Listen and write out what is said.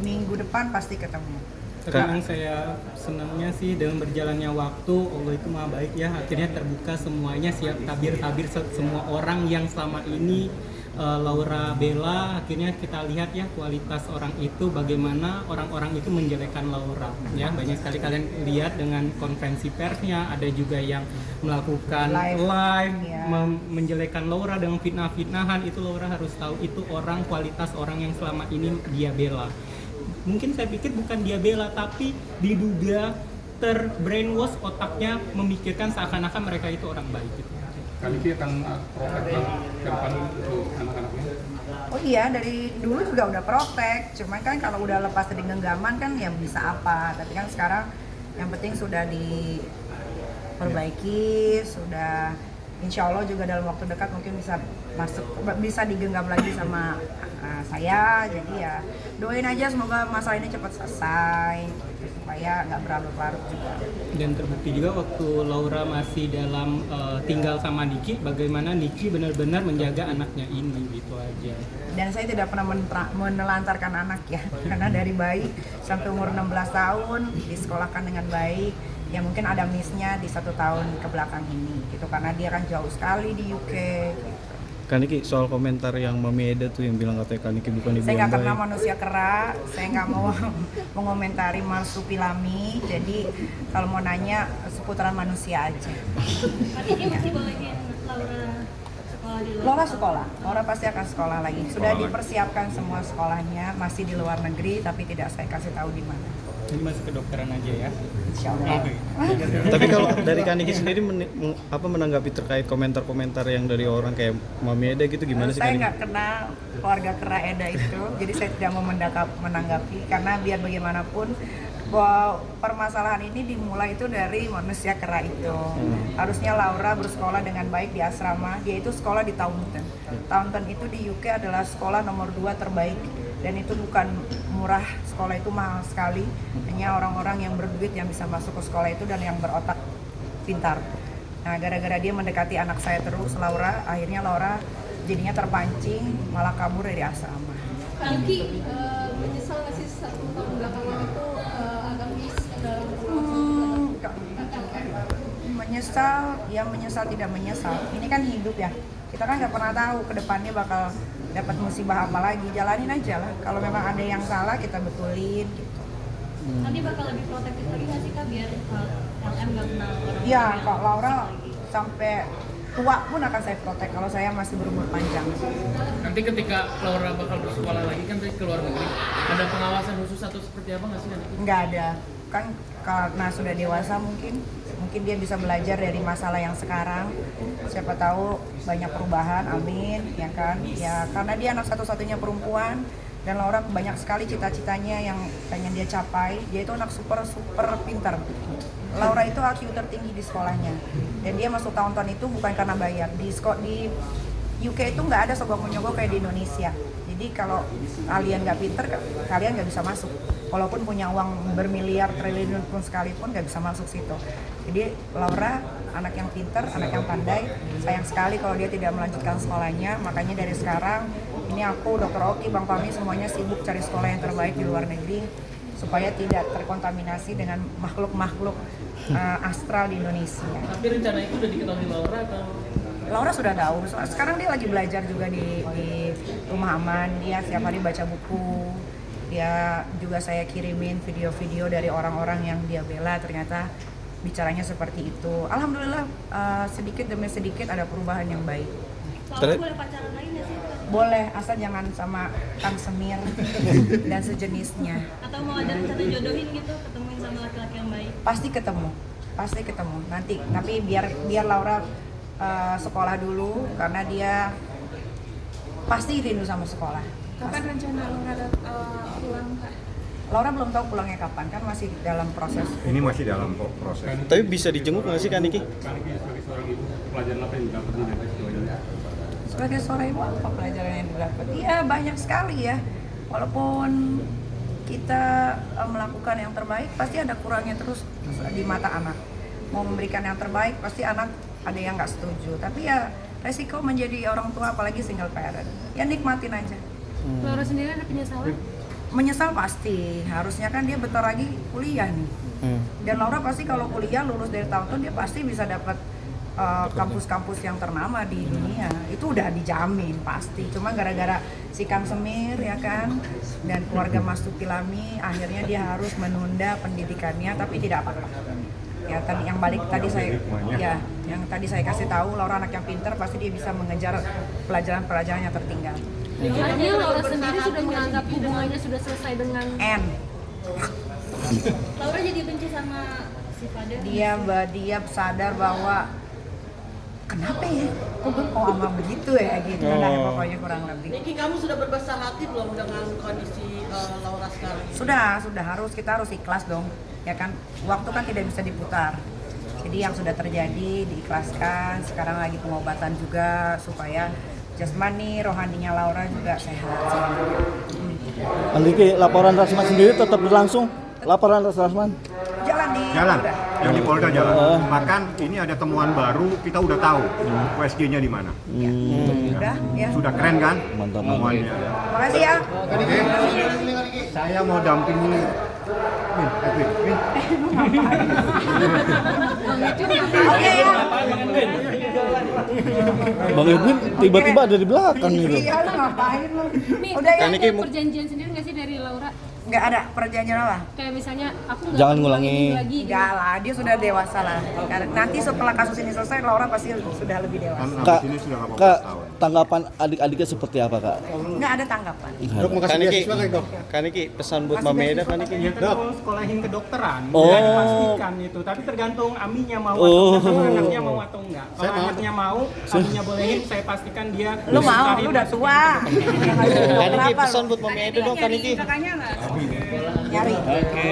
minggu depan pasti ketemu. Sekarang saya senangnya sih dengan berjalannya waktu, Allah itu maha baik ya, akhirnya terbuka semuanya, siap tabir-tabir semua orang yang selama ini Laura Bella, akhirnya kita lihat ya kualitas orang itu, bagaimana orang-orang itu menjelekkan Laura ya. Banyak sekali kalian lihat dengan konferensi persnya, ada juga yang melakukan live ya. Menjelekkan Laura dengan fitnah-fitnahan. Itu Laura harus tahu itu orang, kualitas orang yang selama ini dia bela. Mungkin saya pikir bukan dia bela, tapi diduga terbrainwash otaknya, memikirkan seakan-akan mereka itu orang baik gitu. Kali ini akan protek ke depan untuk anak-anaknya. Oh iya, dari dulu juga udah protek, cuman kan kalau udah lepas dari genggaman kan ya bisa apa. Tapi kan sekarang yang penting sudah diperbaiki, sudah insya Allah juga dalam waktu dekat mungkin bisa digenggam lagi sama saya. Jadi ya doain aja semoga masalah ini cepat selesai gitu, supaya nggak berlarut-larut juga. Dan terbukti juga waktu Laura masih dalam tinggal sama Niki, bagaimana Niki benar-benar menjaga anaknya ini, gitu aja. Dan saya tidak pernah menelantarkan anak ya, karena dari bayi sampai umur 16 tahun disekolahkan dengan baik. Ya mungkin ada miss-nya di 1 tahun ke belakang ini gitu, karena dia kan jauh sekali di UK gitu. Kaniki, soal komentar yang Mami Eda tuh yang bilang katanya Kaniki bukan ibu Saya yang nggak kenal baik. manusia kera, saya nggak mau mengomentari marsupilami. Jadi kalau mau nanya seputaran manusia aja. Ini masih bolehin Laura sekolah di luar? Laura pasti akan sekolah lagi. Sudah dipersiapkan semua sekolahnya, masih di luar negeri, tapi tidak saya kasih tahu di mana. Ini masih kedokteran aja ya. Insya Allah. Tapi kalau dari Kaniki sendiri menanggapi terkait komentar-komentar yang dari orang kayak Mami Eda gitu gimana sih Saya Kaniki? nggak kenal keluarga kera Eda itu, jadi saya tidak mau menanggapi, karena biar bagaimanapun bahwa permasalahan ini dimulai itu dari manusia kera itu. Harusnya Laura bersekolah dengan baik di asrama. Dia itu sekolah di Taunton. Taunton itu di UK adalah sekolah nomor 2 terbaik, dan itu bukan murah, sekolah itu mahal sekali. Hanya orang-orang yang berduit yang bisa masuk ke sekolah itu dan yang berotak pintar. Nah, gara-gara dia mendekati anak saya terus, Laura, akhirnya Laura jadinya terpancing, malah kabur dari asrama. Kanki menyesal nggak sih 1 tahun belakangan itu agak miss dalam pengawasan? Menyesal tidak menyesal. Ini kan hidup ya. Kita kan nggak pernah tahu ke depannya bakal dapat musibah apa lagi. Jalanin aja lah. Kalau memang ada yang salah kita betulin gitu. Nanti bakal lebih protektif lagi nggak sih Kak, biar LM nggak kenal orang? Iya, Kak Laura sampai tua pun akan saya protek kalau saya masih berumur panjang. Nanti ketika Laura bakal bersekolah lagi kan ke luar negeri, ada pengawasan khusus atau seperti apa nggak sih nanti? Nggak ada. Kan karena sudah dewasa mungkin dia bisa belajar dari masalah yang sekarang. Siapa tahu banyak perubahan, amin, ya kan? Ya karena dia anak satu-satunya perempuan dan Laura banyak sekali cita-citanya yang pengen dia capai. Dia itu anak super pintar. Laura itu IQ tertinggi di sekolahnya. Dan dia masuk Taunton itu bukan karena bayar. Di UK itu nggak ada sogok-menyogok kayak di Indonesia. Jadi kalau kalian nggak pinter, kalian nggak bisa masuk. Walaupun punya uang bermiliar triliun pun sekalipun nggak bisa masuk situ. Jadi Laura anak yang pinter, anak yang pandai. Sayang sekali kalau dia tidak melanjutkan sekolahnya. Makanya dari sekarang ini aku, Dr. Oki, Bang Fahmi semuanya sibuk cari sekolah yang terbaik di luar negeri supaya tidak terkontaminasi dengan makhluk-makhluk astral di Indonesia. Tapi rencana itu udah diketahui Laura atau? Laura sudah tahu. Sekarang dia lagi belajar juga di Rumah Aman. Dia setiap hari baca buku. Dia juga saya kirimin video-video dari orang-orang yang dia bela, ternyata bicaranya seperti itu. Alhamdulillah sedikit demi sedikit ada perubahan yang baik. Laura boleh pacaran lagi nggak sih? Boleh, asal jangan sama Kang Semir dan sejenisnya. Atau mau ada rencana jodohin gitu, ketemuin sama laki-laki yang baik? Pasti ketemu nanti. Tapi biar Laura sekolah dulu, karena dia pasti rindu sama sekolah. Kapan rencana Laura pulang Kak? Laura belum tahu pulangnya kapan, kan masih dalam proses. Ini masih dalam proses. Tapi bisa dijenguk nggak sih Kaniki? Kaniki sebagai seorang ibu, pelajaran apa yang didapat dari peristiwa ini? Sebagai seorang ibu, apa pelajaran yang didapat? Iya, banyak sekali ya. Walaupun kita melakukan yang terbaik, pasti ada kurangnya terus di mata anak. Mau memberikan yang terbaik, pasti anak ada yang nggak setuju. Tapi ya resiko menjadi orang tua, apalagi single parent. Ya nikmatin aja. Laura sendiri ada penyesalan? Menyesal pasti, harusnya kan dia bentar lagi kuliah nih. Dan Laura pasti kalau kuliah lulus dari tahun-tahun dia pasti bisa dapat kampus-kampus yang ternama di dunia. Itu udah dijamin pasti. Cuma gara-gara si Kang Semir ya kan dan keluarga Mas Tuki Lami akhirnya dia harus menunda pendidikannya, tapi tidak apa-apa. Ya tadi yang balik tadi saya ya yang tadi saya kasih tahu, Laura anak yang pintar, pasti dia bisa mengejar pelajaran-pelajaran yang tertinggal. Artinya Laura sendiri sudah menganggap hubungannya sudah selesai dengan And Laura jadi benci sama si Fadel. dia sadar bahwa kenapa ya kok ama begitu ya gitu nah pokoknya kurang lebih. Niki, kamu sudah berbesar hati belum dengan kondisi Laura sekarang? Sudah kita harus ikhlas dong ya kan, waktu kan tidak bisa diputar. Jadi yang sudah terjadi diikhlaskan, sekarang lagi pengobatan juga supaya jasmani rohaninya Laura juga sehat. Andiki, laporan Rasman sendiri tetap berlangsung? Laporan Rasman? Jalan yang di Polda jalan. Bahkan ini ada temuan baru, kita udah tahu USG-nya di mana. Udah ya. Sudah keren kan? Mantap. Temuannya. Makasih ya. Saya mau dampingi Edwin. Oke ya. Bang Edwin tiba-tiba ada di belakang gitu. Iya, lu ngapain lu? Nih, Udah ya. ada perjanjian sendiri nggak sih dari Laura? Nggak ada perjanjian apa? Kayak misalnya aku nggak Jangan akan ngulangi. ini lagi. Enggak lah, dia sudah dewasa lah. Karena nanti setelah kasus ini selesai, Laura pasti sudah lebih Kan dewasa. Kak, habis ini sudah 18 Kak, tahun. tanggapan adik-adiknya seperti apa, Kak? Nggak ada tanggapan. Kaniki pesan buat Mama Eda Kaniki. Ya kan mau sekolahin kedokteran, Oh. nggak dipastikan itu. Tapi tergantung Aminya mau atau enggak, sama anaknya mau atau enggak. Kalau anaknya mau, Aminya bolehin, saya pastikan dia. Lu mau, lu udah tua. Kaniki pesan buat Mama Eda dong Kaniki. Nyari. Oke.